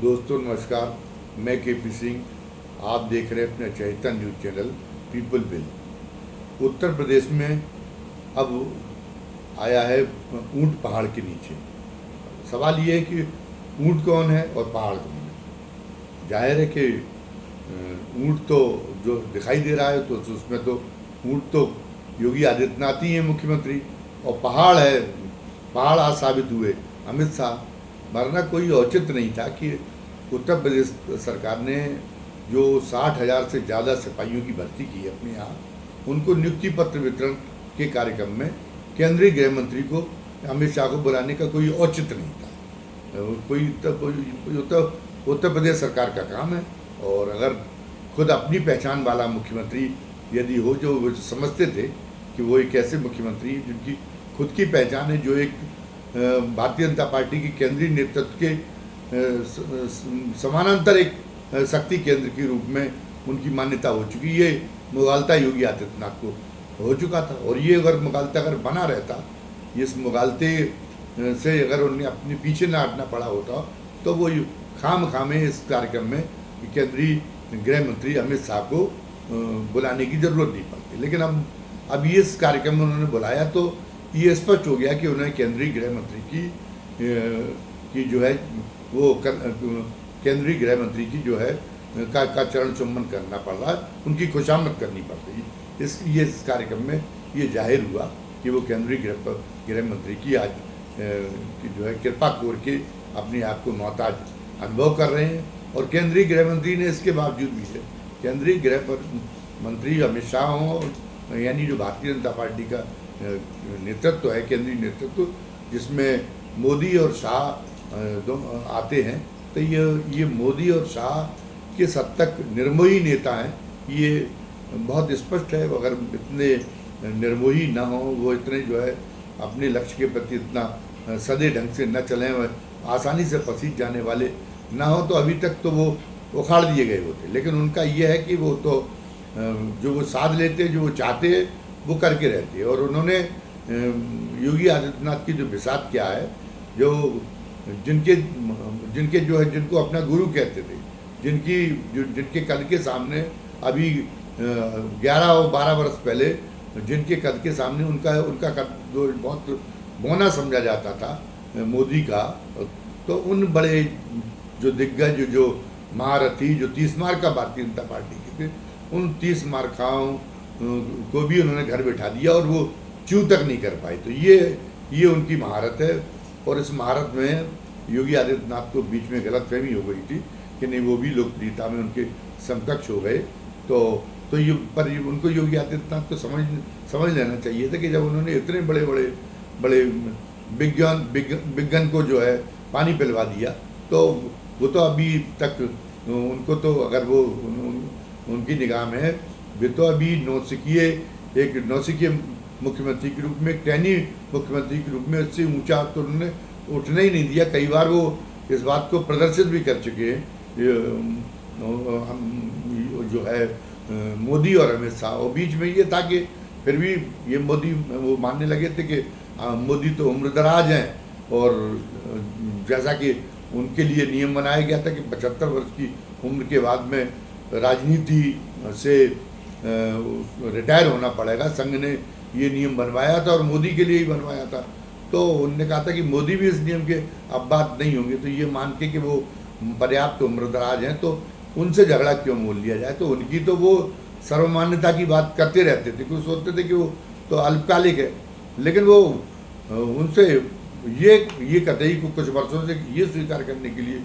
दोस्तों नमस्कार। मैं केपी सिंह। आप देख रहे हैं अपने चैतन्य news channel people bill. Uttar Pradesh में अब आया है ऊंट पहाड़ के नीचे। सवाल ये है कि ऊंट कौन है और पहाड़ कौन है। जाहिर है कि ऊंट तो जो दिखाई दे रहा है तो उसमें तो ऊंट तो योगी आदित्यनाथ ही है मुख्यमंत्री, और पहाड़ है, पहाड़ आज साबित हुए अमित शाह। वरना कोई औचित्य नहीं था कि उत्तर प्रदेश सरकार ने जो 60,000 से ज़्यादा सिपाहियों की भर्ती की है अपने यहाँ, उनको नियुक्ति पत्र वितरण के कार्यक्रम में केंद्रीय गृह मंत्री को, अमित शाह को बुलाने का कोई औचित्य नहीं था। उत्तर प्रदेश सरकार का काम है। और अगर खुद अपनी पहचान वाला मुख्यमंत्री यदि हो, जो वो समझते थे कि वो एक ऐसे मुख्यमंत्री जिनकी खुद की पहचान है, जो एक भारतीय जनता पार्टी के केंद्रीय नेतृत्व के समानांतर एक शक्ति केंद्र के रूप में उनकी मान्यता हो चुकी, ये मुगालता योगी आदित्यनाथ को हो चुका था। और ये अगर मुगालता अगर बना रहता, इस मुगालते से अगर उन्हें अपने पीछे ना हटना पड़ा होता, तो वो खामे इस कार्यक्रम में केंद्रीय गृह मंत्री अमित शाह को बुलाने की ज़रूरत नहीं पड़ती। लेकिन अब ये इस कार्यक्रम में उन्होंने बुलाया तो ये स्पष्ट हो गया कि उन्हें केंद्रीय गृह मंत्री की जो है वो केंद्रीय गृह मंत्री की जो है का चरण चुम्बन करना पड़ रहा है, उनकी खुशामद करनी पड़ रही। इस कार्यक्रम में ये जाहिर हुआ कि वो केंद्रीय गृह मंत्री की आज जो है कृपा कोर के अपने आप को मोहताज अनुभव कर रहे हैं। और केंद्रीय गृह मंत्री ने इसके बावजूद भी है, केंद्रीय गृह मंत्री अमित शाह हों, यानी जो भारतीय जनता पार्टी का नेतृत्व है, केंद्रीय नेतृत्व, जिसमें मोदी और शाह दोनों आते हैं, तो ये मोदी और शाह के सद तक निर्मोही नेता हैं। ये बहुत स्पष्ट है। अगर इतने निर्मोही ना हो, वो इतने जो है अपने लक्ष्य के प्रति इतना सदे ढंग से न चलें, आसानी से पसीज जाने वाले ना हो, तो अभी तक तो वो उखाड़ दिए गए होते। लेकिन उनका ये है कि वो तो जो वो साध लेते, जो वो चाहते हैं वो करके रहते हैं। और उन्होंने योगी आदित्यनाथ की जो बिसात क्या है, जो जिनके जो है, जिनको अपना गुरु कहते थे, जिनके कद के सामने अभी 11 और 12 वर्ष पहले जिनके कद के सामने उनका कद जो बहुत बौना समझा जाता था मोदी का, तो उन बड़े जो दिग्गज, जो महारथी, जो 30 मार्क का भारतीय जनता पार्टी के थे, उन 30 मार्काओं को भी उन्होंने घर बैठा दिया और वो च्यू तक नहीं कर पाए। तो ये उनकी महारत है। और इस महारत में योगी आदित्यनाथ को बीच में गलतफहमी हो गई थी कि नहीं, वो भी लोकप्रियता में उनके समकक्ष हो गए। तो ये पर उनको योगी आदित्यनाथ को समझ लेना चाहिए था कि जब उन्होंने इतने बड़े विज्ञान को जो है पानी पिलवा दिया, तो वो तो अभी तक उनको तो अगर वो उनकी निगाह में वे तो अभी नौसिखिए मुख्यमंत्री के रूप में, एक टहनी मुख्यमंत्री के रूप में इससे ऊंचा तो उन्होंने उठने ही नहीं दिया। कई बार वो इस बात को प्रदर्शित भी कर चुके हैं, जो है मोदी और अमित शाह। और बीच में ये था कि फिर भी ये मोदी वो मानने लगे थे कि मोदी तो उम्रदराज हैं, और जैसा कि उनके लिए नियम बनाया गया था कि 75 वर्ष की उम्र के बाद में राजनीति से रिटायर होना पड़ेगा। संघ ने ये नियम बनवाया था और मोदी के लिए ही बनवाया था। तो उन्होंने कहा था कि मोदी भी इस नियम के अब्बात नहीं होंगे, तो ये मान के कि वो पर्याप्त उम्रदराज हैं, तो उनसे झगड़ा क्यों मोल लिया जाए। तो उनकी तो वो सर्वमान्यता की बात करते रहते थे, क्योंकि सोचते थे कि वो तो अल्पकालिक है। लेकिन वो उनसे ये कतई को कुछ वर्षों से ये स्वीकार करने के लिए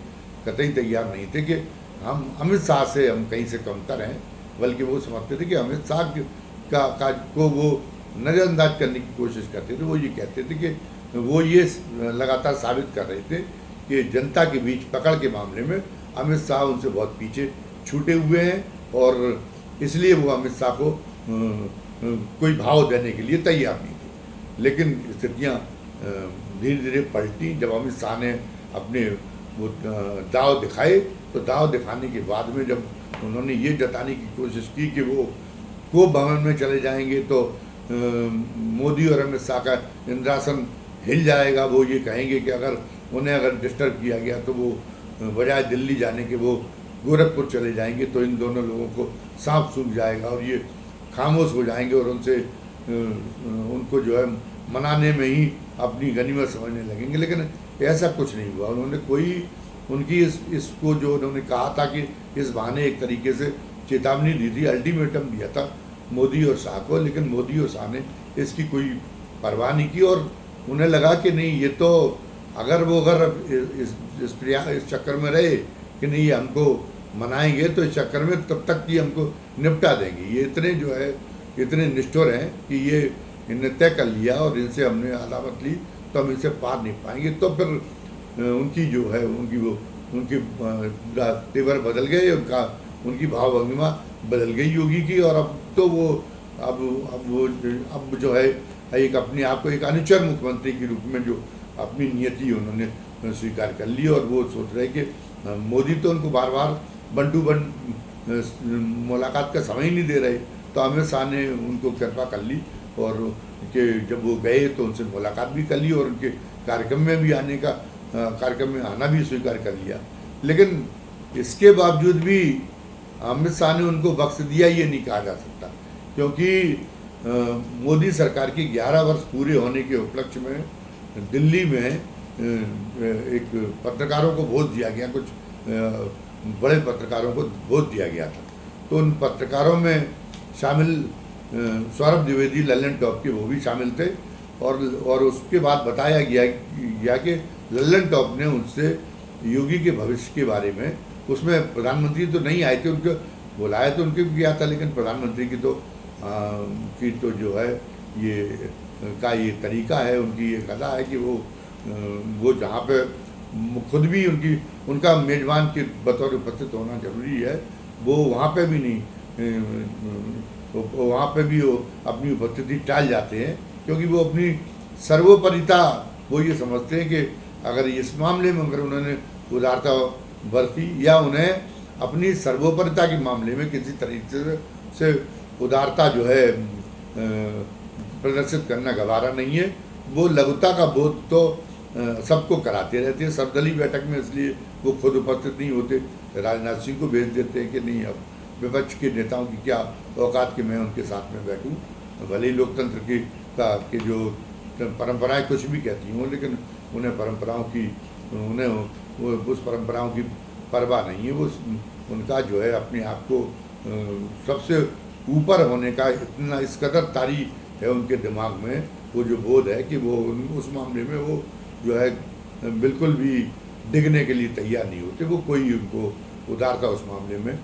कतई तैयार नहीं थे कि हम अमित शाह से हम कहीं से कमतर हैं, बल्कि वो समझते थे कि अमित शाह को वो नज़रअंदाज करने की कोशिश करते थे। वो ये कहते थे कि वो ये लगातार साबित कर रहे थे कि जनता के बीच पकड़ के मामले में अमित शाह उनसे बहुत पीछे छूटे हुए हैं, और इसलिए वो अमित शाह को कोई भाव देने के लिए तैयार नहीं थे। लेकिन स्थितियाँ धीरे धीरे पलटी जब अमित शाह ने अपने वो दाव दिखाए। तो दाव दिखाने के बाद में जब उन्होंने ये जताने की कोशिश की कि वो को भवन में चले जाएंगे तो मोदी और अमित शाह का इंद्रासन हिल जाएगा, वो ये कहेंगे कि अगर डिस्टर्ब किया गया तो वो बजाय दिल्ली जाने के वो गोरखपुर चले जाएंगे, तो इन दोनों लोगों को सांप सूंघ जाएगा और ये खामोश हो जाएंगे और उनसे उनको जो है मनाने में ही अपनी गनीमत समझने लगेंगे। लेकिन ऐसा कुछ नहीं हुआ। उन्होंने कोई उनकी इसको जो उन्होंने कहा था कि इस बहाने एक तरीके से चेतावनी दी थी, अल्टीमेटम दिया था मोदी और शाह को, लेकिन मोदी और शाह ने इसकी कोई परवाह नहीं की और उन्हें लगा कि नहीं, ये तो अगर इस चक्कर में रहे कि नहीं हमको मनाएंगे तो इस चक्कर में तब तक कि हमको निपटा देंगे। ये इतने जो है इतने निष्ठुर हैं कि ये इन्हें तय कर लिया और इनसे हमने अलामत ली तो हम इनसे पार नहीं पाएंगे। तो फिर उनकी जो है उनकी तेवर बदल गए, उनकी भावभंगिमा बदल गई योगी की, और अब तो वो अब जो है एक अपने आप को एक अनुचर मुख्यमंत्री के रूप में जो अपनी नियति उन्होंने स्वीकार कर ली और वो सोच रहे कि मोदी तो उनको बार बार बंटू मुलाकात का समय ही नहीं दे रहे, तो अमित शाह ने उनको कृपा कर ली और कि जब वो गए तो उनसे मुलाकात भी कर ली और उनके कार्यक्रम में आना भी स्वीकार कर लिया। लेकिन इसके बावजूद भी अमित शाह ने उनको बख्श दिया ये नहीं कहा जा सकता, क्योंकि मोदी सरकार के 11 वर्ष पूरे होने के उपलक्ष्य में दिल्ली में एक पत्रकारों को वोट दिया गया, कुछ बड़े पत्रकारों को वोट दिया गया था। तो उन पत्रकारों में शामिल सौरभ द्विवेदी, लल्लन टॉप के, वो भी शामिल थे और उसके बाद बताया गया कि लल्लन टॉप ने उनसे योगी के भविष्य के बारे में, उसमें प्रधानमंत्री तो नहीं आए थे, उनको बुलाया तो उनके भी गया था, लेकिन प्रधानमंत्री की तो जो है ये तरीका है, उनकी ये कला है कि वो जहाँ पे खुद भी उनका मेजबान के बतौर उपस्थित होना जरूरी है, वो वहाँ पे भी नहीं, वहाँ पे भी वो अपनी उपस्थिति टाल जाते हैं, क्योंकि वो अपनी सर्वोपरिता वो ये समझते हैं कि अगर इस मामले में अगर उन्होंने उदारता बरती या उन्हें अपनी सर्वोपरिता के मामले में किसी तरीके से उदारता जो है प्रदर्शित करना गवारा नहीं है, वो लघुता का बोध तो सबको कराते रहते हैं। सर्वदलीय बैठक में इसलिए वो खुद उपस्थित नहीं होते, राजनाथ सिंह को भेज देते हैं कि नहीं, अब विपक्ष के नेताओं की क्या औकात कि मैं उनके साथ में बैठूं। भले ही लोकतंत्र की जो परंपराएं कुछ भी कहती हों, लेकिन उन्हें उस परंपराओं की परवाह नहीं है। वो उनका जो है अपने आप को सबसे ऊपर होने का इतना इस कदर तारी है उनके दिमाग में, वो जो बोध है कि वो उस मामले में वो जो है बिल्कुल भी डिगने के लिए तैयार नहीं होते। वो कोई उनको उदारता उस मामले में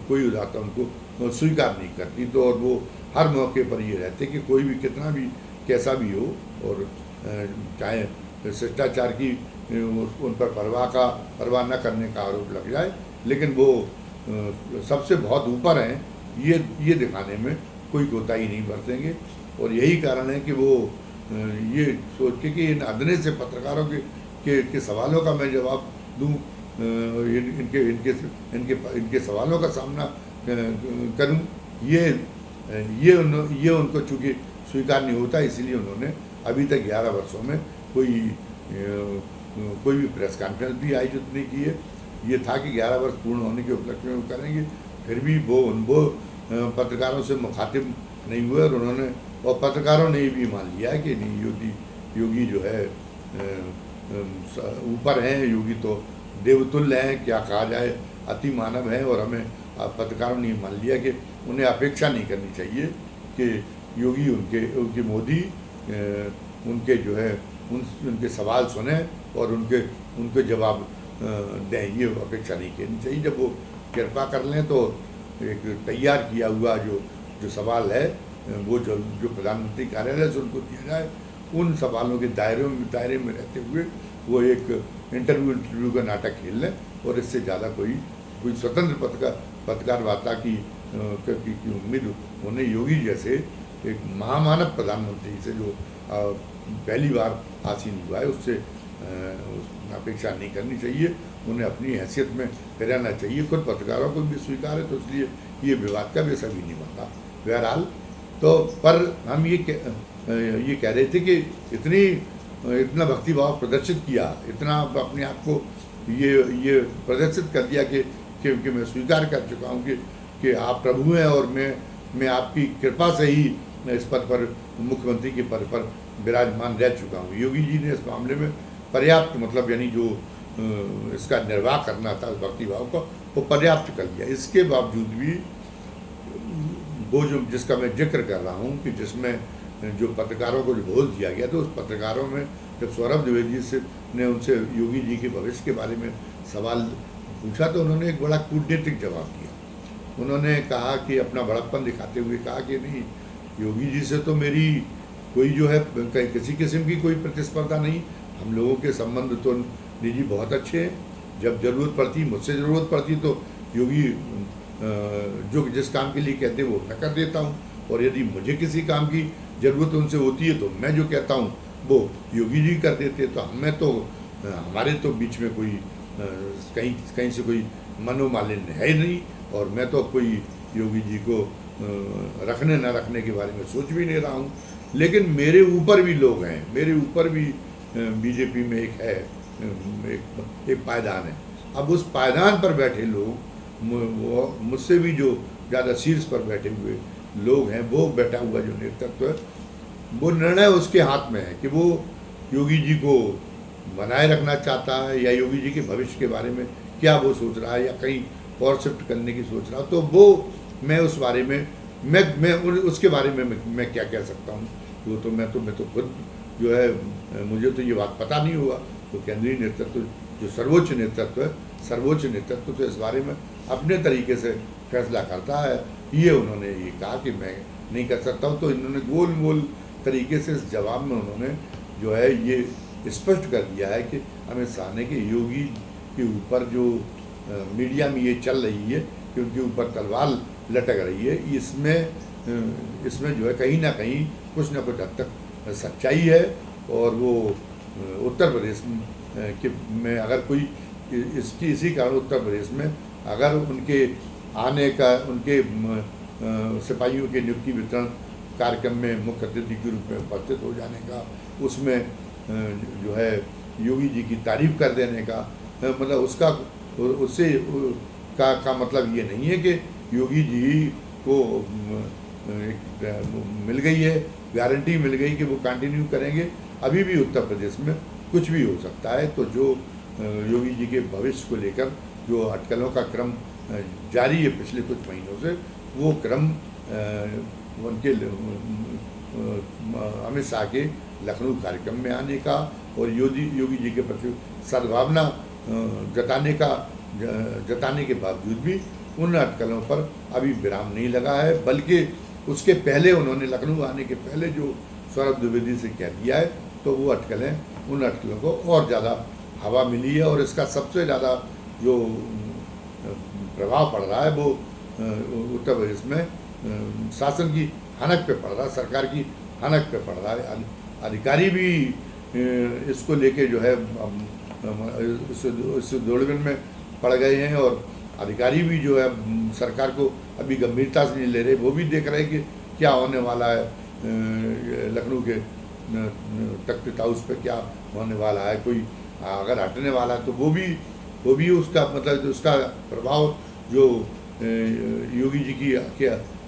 कोई उदारता उनको स्वीकार नहीं करती। तो और वो हर मौके पर ये रहते कि कोई भी कितना भी कैसा भी हो, और चाहे शिष्टाचार की उन पर परवाह न करने का आरोप लग जाए, लेकिन वो सबसे बहुत ऊपर हैं ये दिखाने में कोई कोताही नहीं बरतेंगे। और यही कारण है कि वो ये सोच के कि इन अदने से पत्रकारों के सवालों का मैं जवाब दूं, इनके सवालों का सामना करूं, ये उनको चूँकि स्वीकार नहीं होता, इसीलिए उन्होंने अभी तक 11 वर्षों में कोई भी प्रेस कॉन्फ्रेंस भी आयोजित नहीं की है। ये था कि 11 वर्ष पूर्ण होने के उपलक्ष्य में वो करेंगे, फिर भी वो पत्रकारों से मुखातिब नहीं हुए और पत्रकारों ने भी मान लिया कि नहीं, योगी जो है ऊपर हैं, योगी तो देवतुल्य हैं, क्या कहा जाए, अति मानव हैं। और हमें पत्रकारों ने मान लिया कि उन्हें अपेक्षा नहीं करनी चाहिए कि योगी उनके मोदी उनके जो है उनके सवाल सुने और उनके जवाब दें, ये अपेक्षा नहीं करनी चाहिए। जब वो कृपा कर लें तो एक तैयार किया हुआ जो सवाल है वो जो प्रधानमंत्री कार्यालय से उनको दिया जाए, उन सवालों के दायरे में रहते हुए वो एक इंटरव्यू का नाटक खेल लें, और इससे ज़्यादा कोई स्वतंत्र पत्रकार वार्ता की उम्मीद उन्हें योगी जैसे एक महामानव प्रधानमंत्री से जो पहली बार आसीन हुआ है उससे अपेक्षा नहीं करनी चाहिए। उन्हें अपनी हैसियत में रहना चाहिए। खुद पत्रकारों को भी स्वीकार है, तो इसलिए ये विवाद का विषय भी नहीं बनता। बहरहाल तो पर हम ये कह रहे थे कि इतना भक्तिभाव प्रदर्शित किया, इतना अपने आप को ये प्रदर्शित कर दिया कि मैं स्वीकार कर चुका हूँ कि आप प्रभु हैं और मैं आपकी कृपा से ही इस पद पर, मुख्यमंत्री के पद पर विराजमान रह चुका हूँ। योगी जी ने इस मामले में पर्याप्त, मतलब यानी जो इसका निर्वाह करना था भक्ति भाव का, वो पर्याप्त कर लिया। इसके बावजूद भी वो जो जिसका मैं जिक्र कर रहा हूँ कि जिसमें जो पत्रकारों को जो भोज दिया गया, तो उस पत्रकारों में जब सौरभ द्विवेदी ने उनसे योगी जी के भविष्य के बारे में सवाल पूछा तो उन्होंने एक बड़ा कूटनीतिक जवाब दिया। उन्होंने कहा कि अपना बड़प्पन दिखाते हुए कहा कि नहीं, योगी जी से तो मेरी कोई जो है किसी किस्म की कोई प्रतिस्पर्धा नहीं, हम लोगों के संबंध तो निजी बहुत अच्छे हैं। जब ज़रूरत पड़ती, मुझसे ज़रूरत पड़ती तो योगी जो जिस काम के लिए कहते हैं वो मैं कर देता हूँ, और यदि मुझे किसी काम की ज़रूरत उनसे होती है तो मैं जो कहता हूँ वो योगी जी कर देते। तो हमें तो हमारे तो बीच में कोई कहीं से कोई मनोमालिन्य है ही नहीं, और मैं तो कोई योगी जी को रखने न रखने के बारे में सोच भी नहीं रहा हूँ। लेकिन मेरे ऊपर भी लोग हैं, मेरे ऊपर भी बीजेपी में एक है, एक पायदान है। अब उस पायदान पर बैठे लोग, वो मुझसे भी जो ज़्यादा शीर्ष पर बैठे हुए लोग हैं, वो बैठा हुआ जो नेतृत्व है, वो निर्णय उसके हाथ में है कि वो योगी जी को बनाए रखना चाहता है या योगी जी के भविष्य के बारे में क्या वो सोच रहा है या कहीं और शिफ्ट करने की सोच रहा है। तो वो मैं उस बारे में मैं उसके बारे में मैं क्या कह सकता हूँ। वो तो मैं तो खुद जो है, मुझे तो ये बात पता नहीं हुआ। तो केंद्रीय नेतृत्व, जो सर्वोच्च नेतृत्व तो इस बारे में अपने तरीके से फैसला करता है। ये उन्होंने ये कहा कि मैं नहीं कर सकता हूँ। तो इन्होंने गोल तरीके से इस जवाब में उन्होंने जो है ये स्पष्ट कर दिया है कि अमित शाह ने कि योगी के ऊपर जो मीडिया में ये चल रही है कि उनके ऊपर तलवार लटक रही है, इसमें जो है कहीं ना कहीं कुछ हद तक सच्चाई है। और वो उत्तर प्रदेश में अगर कोई इसी कारण उत्तर प्रदेश में अगर उनके आने का, उनके सिपाहियों के नियुक्ति वितरण कार्यक्रम में मुख्य अतिथि के रूप में उपस्थित हो जाने का, उसमें जो है योगी जी की तारीफ कर देने का, मतलब उसका उससे का मतलब ये नहीं है कि योगी जी को मिल गई है, गारंटी मिल गई कि वो कंटिन्यू करेंगे। अभी भी उत्तर प्रदेश में कुछ भी हो सकता है। तो जो योगी जी के भविष्य को लेकर जो अटकलों का क्रम जारी है पिछले कुछ महीनों से, वो क्रम उनके अमित शाह के लखनऊ कार्यक्रम में आने का और योगी जी के प्रति सद्भावना जताने के बावजूद भी उन अटकलों पर अभी विराम नहीं लगा है। बल्कि उसके पहले उन्होंने लखनऊ आने के पहले जो सौरभ द्विवेदी से कह दिया है, तो वो उन अटकलों को और ज़्यादा हवा मिली है। और इसका सबसे ज़्यादा जो प्रभाव पड़ रहा है वो उत्तर प्रदेश में शासन की हनक पे पड़ रहा है, सरकार की हनक पे पड़ रहा है। अधिकारी भी इसको लेके जो है इस दौड़गन में पड़ गए हैं, और अधिकारी भी जो है सरकार को अभी गंभीरता से नहीं ले रहे। वो भी देख रहे हैं कि क्या होने वाला है, लखनऊ के तख्त हाउस पे क्या होने वाला है, कोई अगर हटने वाला है तो वो भी उसका मतलब उसका प्रभाव जो योगी जी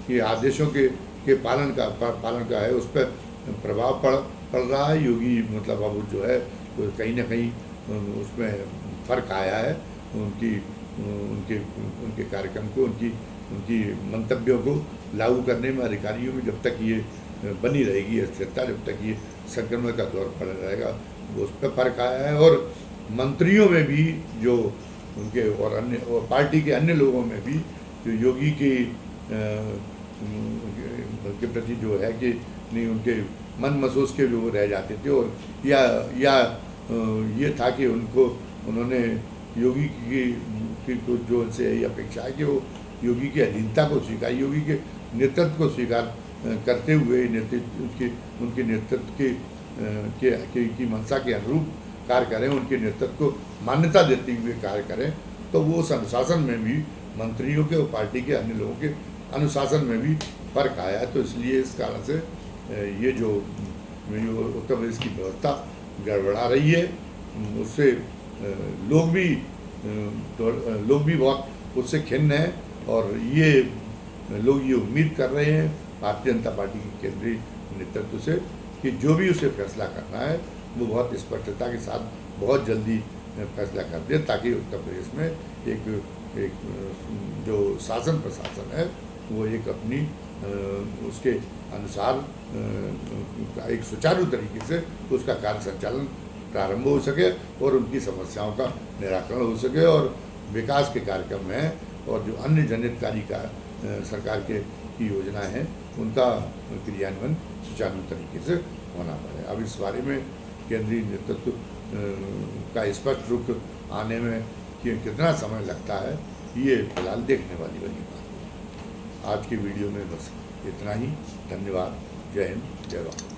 के आदेशों के पालन का है, उस पर प्रभाव पड़ रहा है। योगी मतलब अब जो है तो कहीं ना कहीं उसमें फ़र्क आया है उनके कार्यक्रम को, उनकी मंतव्यों को लागू करने में। अधिकारियों में जब तक ये बनी रहेगी स्थिरता, जब तक ये संक्रमण का दौर पड़ रहेगा, उस पर फ़र्क आया है। और मंत्रियों में भी जो उनके और पार्टी के अन्य लोगों में भी जो योगी के प्रति जो है कि नहीं, उनके मन महसूस के जो रह जाते थे, और या ये था कि उन्होंने योगी की जो उनसे यही अपेक्षा है कि वो योगी की अधीनता को स्वीकार, योगी के नेतृत्व को स्वीकार करते हुए उनके नेतृत्व की मंशा के अनुरूप कार्य करें, उनके नेतृत्व को मान्यता देते हुए कार्य करें। तो वो उस अनुशासन में भी मंत्रियों के और पार्टी के अन्य लोगों के अनुशासन में भी फर्क आया है। तो इसलिए इस कारण से ये जो उत्तर प्रदेश की व्यवस्था गड़बड़ा रही है, उससे लोग भी बहुत उससे खिन्न हैं और ये लोग ये उम्मीद कर रहे हैं भारतीय जनता पार्टी के केंद्रीय नेतृत्व से कि जो भी उसे फैसला करना है वो बहुत स्पष्टता के साथ बहुत जल्दी फैसला कर दे, ताकि उत्तर प्रदेश में एक जो शासन प्रशासन है वो एक अपनी उसके अनुसार एक सुचारू तरीके से उसका कार्य संचालन प्रारंभ हो सके और उनकी समस्याओं का निराकरण हो सके और विकास के कार्यक्रम हैं और जो अन्य जनहितकारी का सरकार की योजनाएं हैं उनका क्रियान्वयन सुचारू तरीके से होना पड़े। अब इस बारे में केंद्रीय नेतृत्व का स्पष्ट रुख आने में कि कितना समय लगता है ये फिलहाल देखने वाली बात है। आज की वीडियो में बस इतना ही। धन्यवाद। जय हिंद, जय भारत।